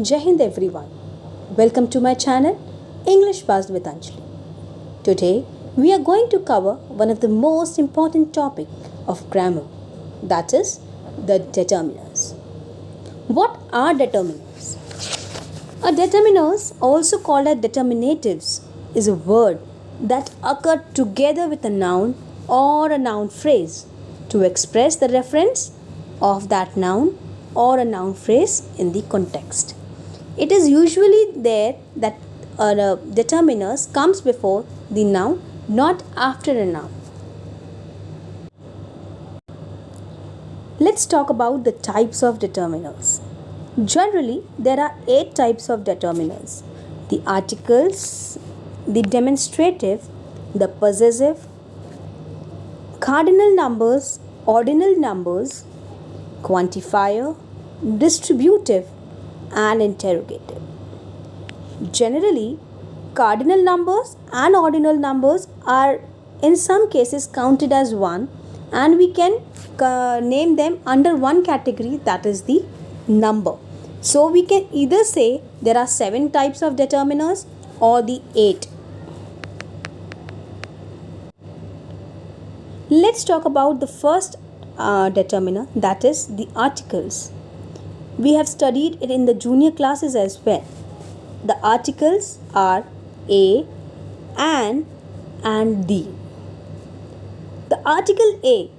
Jai Hind everyone. Welcome to my channel English Fast with Anjali. Today we are going to cover one of the most important topic of grammar, that is the determiners. What are determiners? A determiners, also called as determinatives, is a word that occur together with a noun or a noun phrase to express the reference of that noun or a noun phrase in the context. It is usually there that a determiners comes before the noun, not after a noun. Let's talk about the types of determiners. Generally, there are 8 types of determiners: the articles, the demonstrative, the possessive, cardinal numbers, ordinal numbers, quantifier, distributive, and interrogative. Generally, cardinal numbers and ordinal numbers are in some cases counted as one, and we can name them under one category, that is the number. So we can either say there are 7 types of determiners or the 8. Let's talk about the first determiner, that is the articles. We have studied it in the junior classes as well. The articles are a, an, and the. The article a,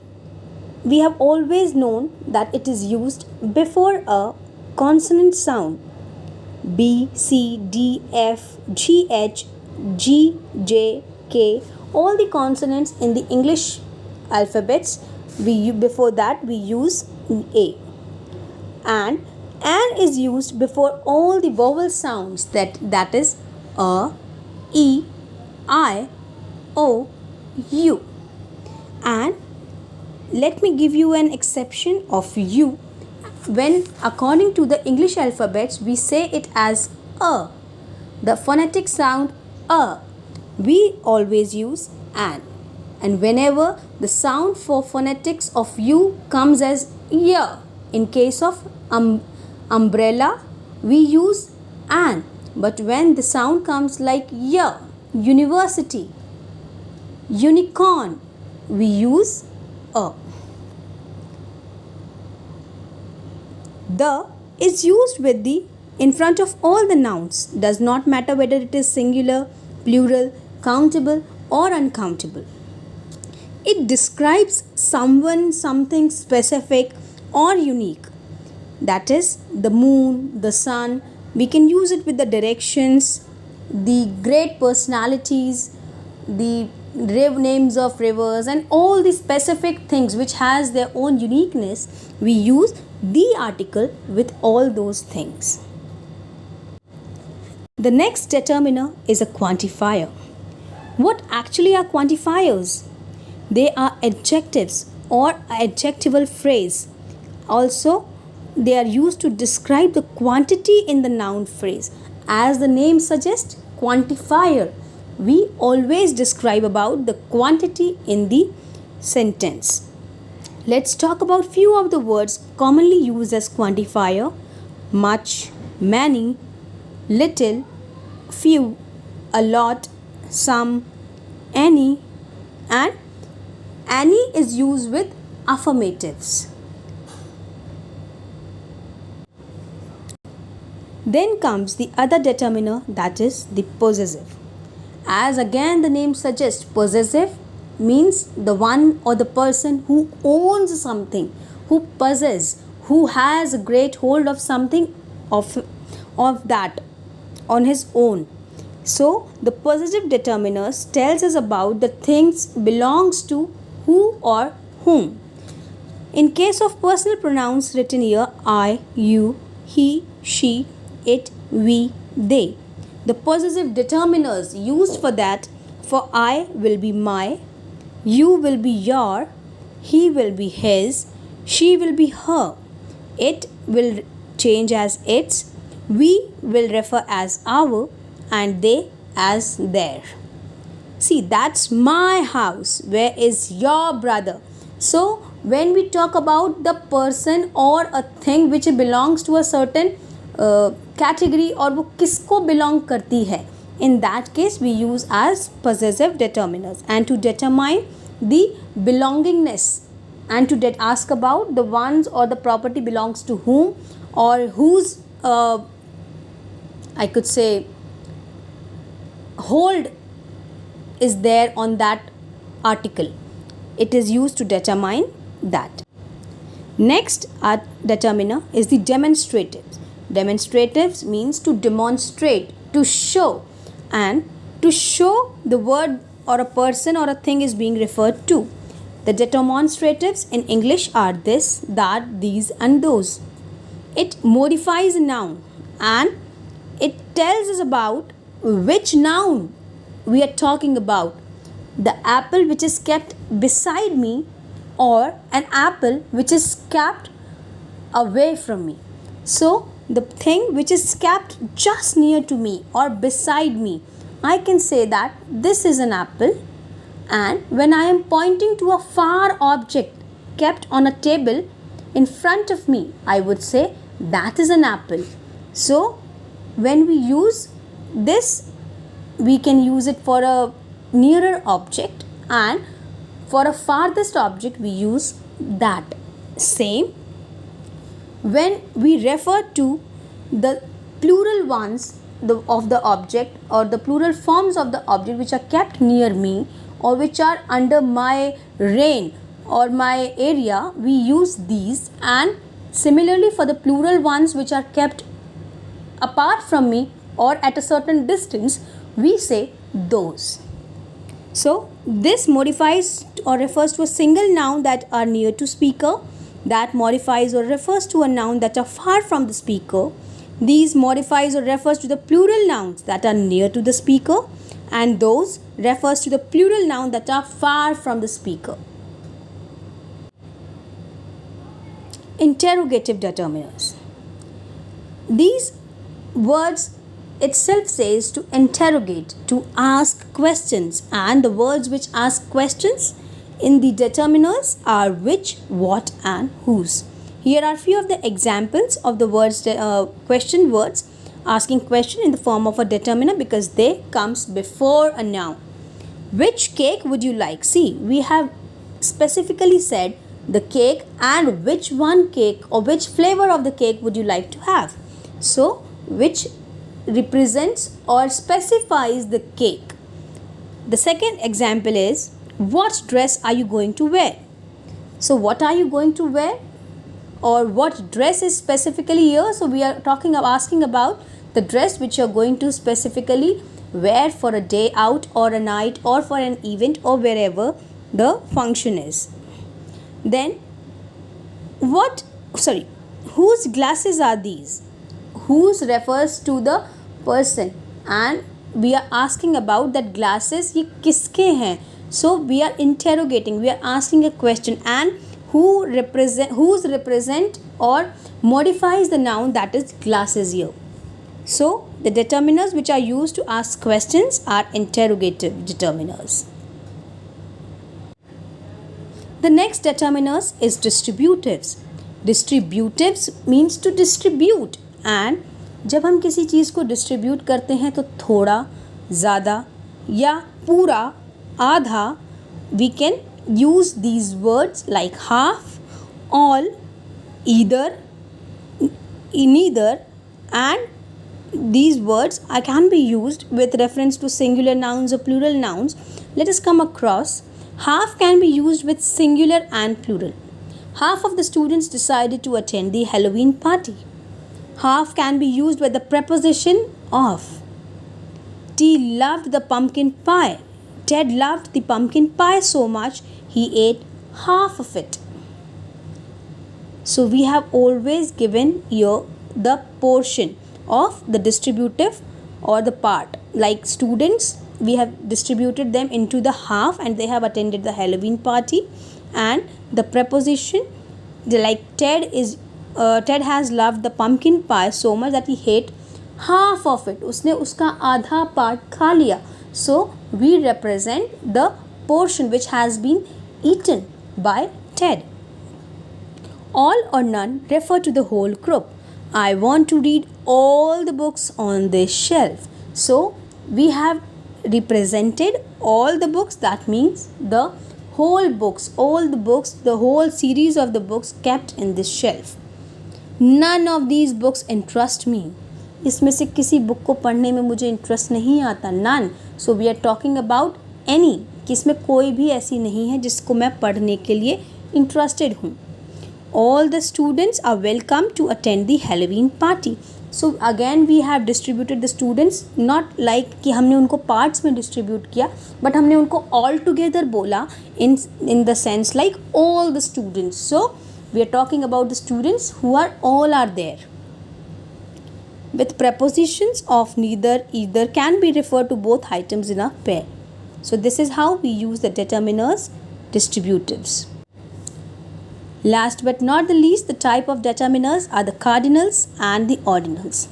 we have always known that it is used before a consonant sound. B, C, D, F, G, H, G, J, K, all the consonants in the English alphabets, before that we use A. And an is used before all the vowel sounds, that is a, e, I, o, u. And let me give you an exception of u. When according to the English alphabets we say it as a, the phonetic sound a, we always use an. And whenever the sound for phonetics of u comes as ya, in case of umbrella we use an, but when the sound comes like ya, university, unicorn, we use a. The is used with the in front of all the nouns, does not matter whether it is singular, plural, countable or uncountable. It describes someone, something specific or unique. That is the moon, the sun. We can use it with the directions, the great personalities, the names of rivers, and all the specific things which has their own uniqueness. We use the article with all those things. The next determiner is a quantifier. What actually are quantifiers? They are adjectives or adjectival phrase. Also, they are used to describe the quantity in the noun phrase. As the name suggests, quantifier, we always describe about the quantity in the sentence. Let's talk about few of the words commonly used as quantifier: much, many, little, few, a lot, some, any, and any is used with affirmatives. Then comes the other determiner, that is the possessive. As again the name suggests, possessive means the one or the person who owns something, who possesses, who has a great hold of something of that on his own. So the possessive determiners tells us about the things belongs to who or whom. In case of personal pronouns written here, I, you, he, she, it, we, they, the possessive determiners used for that, for I will be my, you will be your, he will be his, she will be her, it will change as its, we will refer as our, and they as their. See, that's my house. Where is your brother? So when we talk about the person or a thing which belongs to a certain category और वो किसको belong करती है. In that case we use as possessive determiners. And to determine the belongingness and to ask about the ones or the property belongs to whom or whose I could say hold is there on that article. It is used to determine that. Next determiner is the demonstratives. Demonstratives means to demonstrate, to show, and to show the word or a person or a thing is being referred to. The demonstratives in English are this, that, these and those. It modifies a noun and it tells us about which noun we are talking about. The apple which is kept beside me or an apple which is kept away from me. So the thing which is kept just near to me or beside me, I can say that this is an apple. And when I am pointing to a far object kept on a table in front of me, I would say that is an apple. So when we use this, we can use it for a nearer object, and for a farthest object we use that. Same when we refer to the plural ones of the object or the plural forms of the object which are kept near me or which are under my reign or my area, we use these. And similarly for the plural ones which are kept apart from me or at a certain distance, we say those. So this modifies or refers to a single noun that are near to speaker, that modifies or refers to a noun that are far from the speaker. These modifies or refers to the plural nouns that are near to the speaker, and those refers to the plural noun that are far from the speaker. Interrogative determiners. These words itself says to interrogate, to ask questions, and the words which ask questions in the determiners are which, what and whose. Here are few of the examples of the words, question words asking question in the form of a determiner because they comes before a noun. Which cake would you like? See, we have specifically said the cake and which one cake or which flavor of the cake would you like to have. So, which represents or specifies the cake. The second example is, what dress are you going to wear? So, what are you going to wear? Or what dress is specifically here? So, we are asking about the dress which you are going to specifically wear for a day out or a night or for an event or wherever the function is. Then, whose glasses are these? Whose refers to the person, and we are asking about that glasses ye kiske hain. So we are interrogating, we are asking a question, and whose represent or modifies the noun that is glasses here. So the determiners which are used to ask questions are interrogative determiners. The next determiners is distributives. Distributives means to distribute, and जब हम किसी चीज़ को distribute करते हैं तो थोड़ा, ज़्यादा या पूरा, आधा, we can use these words like half, all, either, neither, and these words can be used with reference to singular nouns or plural nouns. Let us come across. Half can be used with singular and plural. Half of the students decided to attend the Halloween party. Half can be used with the preposition of. T loved the pumpkin pie. Ted loved the pumpkin pie so much he ate half of it. So we have always given here the portion of the distributive or the part. Like students, we have distributed them into the half and they have attended the Halloween party. And the preposition, like Ted has loved the pumpkin pie so much that he ate half of it. उसने उसका आधा part खा लिया. So we represent the portion which has been eaten by Ted. All or none refer to the whole group. I want to read all the books on this shelf. So we have represented all the books, that means the whole books, all the books, the whole series of the books kept in this shelf. None of these books interest me. इसमें से किसी book को पढ़ने में मुझे interest नहीं आता. None. So we are talking about any, कि इसमें कोई भी ऐसी नहीं है जिसको मैं पढ़ने के लिए इंटरेस्टेड हूँ. All the students are welcome to attend the Halloween party. So again we have distributed the students, not like कि हमने उनको parts में distribute किया, but हमने उनको all together बोला in the sense like all the students. So we are talking about the students who are all are there. With prepositions of neither, either can be referred to both items in a pair. So this is how we use the determiners, distributives. Last but not the least, the type of determiners are the cardinals and the ordinals.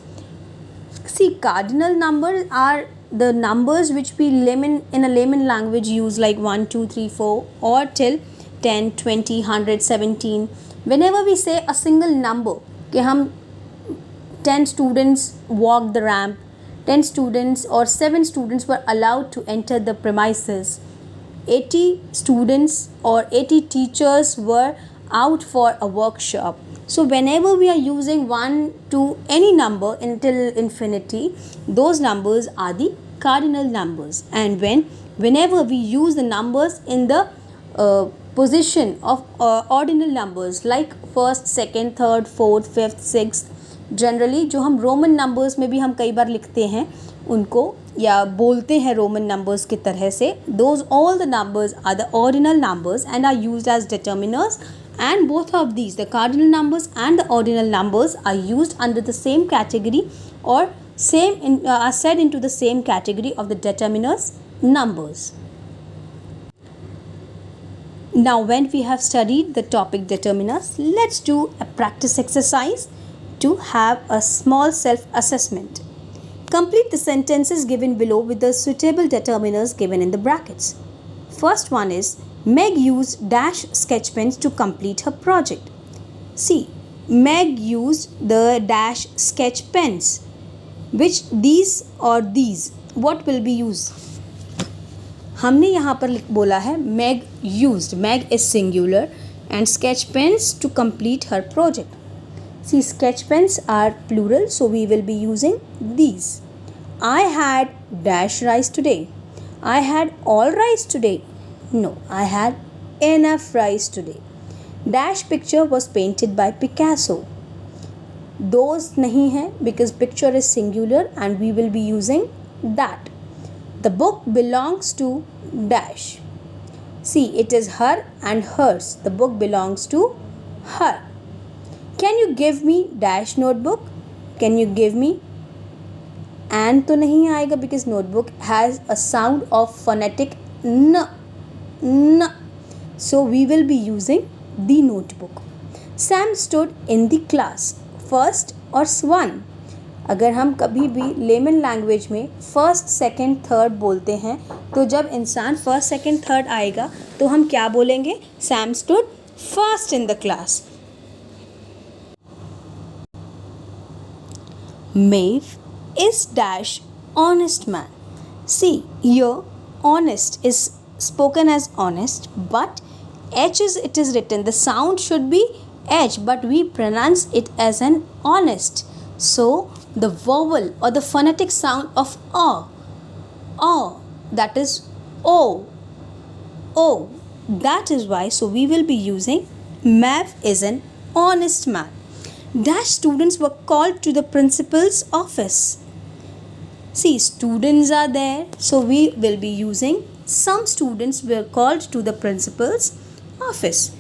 See, cardinal numbers are the numbers which we in a layman language use, like 1, 2, 3, 4 or till 10, 20, 100, 17. Whenever we say a single number, कि हम 10 students walked the ramp, 10 students or 7 students were allowed to enter the premises, 80 students or 80 teachers were out for a workshop. So whenever we are using 1 to any number until infinity, those numbers are the cardinal numbers. And whenever we use the numbers in the position of ordinal numbers, like first, second, third, fourth, fifth, sixth, generally जो हम Roman numbers में भी हम कई बार लिखते हैं उनको या बोलते हैं रोमन नंबर्स की तरह से, those all the numbers are the ordinal numbers and are used as determiners, and both of these, the cardinal numbers and the ordinal numbers, are used under the same category or are said into the same category of the determiners numbers. Now when we have studied the topic determiners, let's do a practice exercise to have a small self-assessment. Complete the sentences given below with the suitable determiners given in the brackets. First one is, Meg used dash sketch pens to complete her project. See, Meg used the dash sketch pens. Which these or these, what will be used? हमने यहाँ पर बोला है Meg used. Meg is singular and sketch pens to complete her project. See, sketch pens are plural, so we will be using these. I had dash rice today. I had all rice today. No, I had enough rice today. Dash picture was painted by Picasso. Those नहीं है because picture is singular and we will be using that. The book belongs to dash. See, it is her and hers. The book belongs to her. Can you give me dash notebook? Can you give me? And तो नहीं आएगा because notebook has a sound of phonetic n. N. So we will be using the notebook. Sam stood in the class. First और one. अगर हम कभी भी layman language में first second third बोलते हैं तो जब इंसान फर्स्ट सेकंड थर्ड आएगा तो हम क्या बोलेंगे? Sam stood first in the class. Maeve is dash honest man. See, here honest is spoken as honest, but H it is written. The sound should be H, but we pronounce it as an honest. So the vowel or the phonetic sound of O, that is O. That is why. So we will be using Mav is an honest man. Dash students were called to the principal's office. See, students are there, so we will be using some students were called to the principal's office.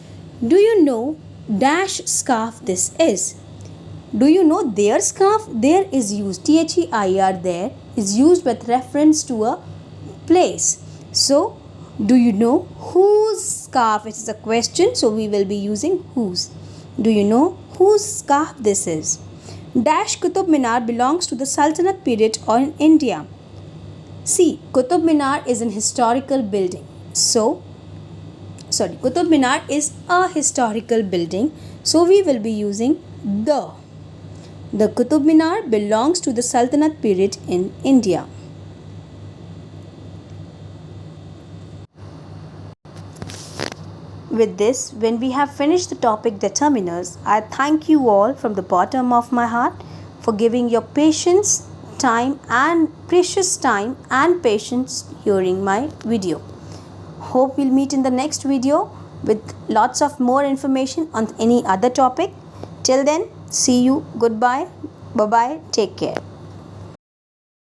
Do you know dash scarf this is? Do you know their scarf? There is used, THEIR there is used with reference to a place. So, do you know whose scarf? It is a question, so we will be using whose. Do you know whose scarf this is? Dash Qutub Minar belongs to the Sultanate period in India. See, Qutub Minar is an historical building. Qutub Minar is a historical building. So we will be using the. The Qutub Minar belongs to the Sultanate period in India. With this, when we have finished the topic determiners, I thank you all from the bottom of my heart for giving your patience, time and precious time and patience hearing my video. Hope we'll meet in the next video with lots of more information on any other topic. Till then, see you. Goodbye. Bye bye. Take care.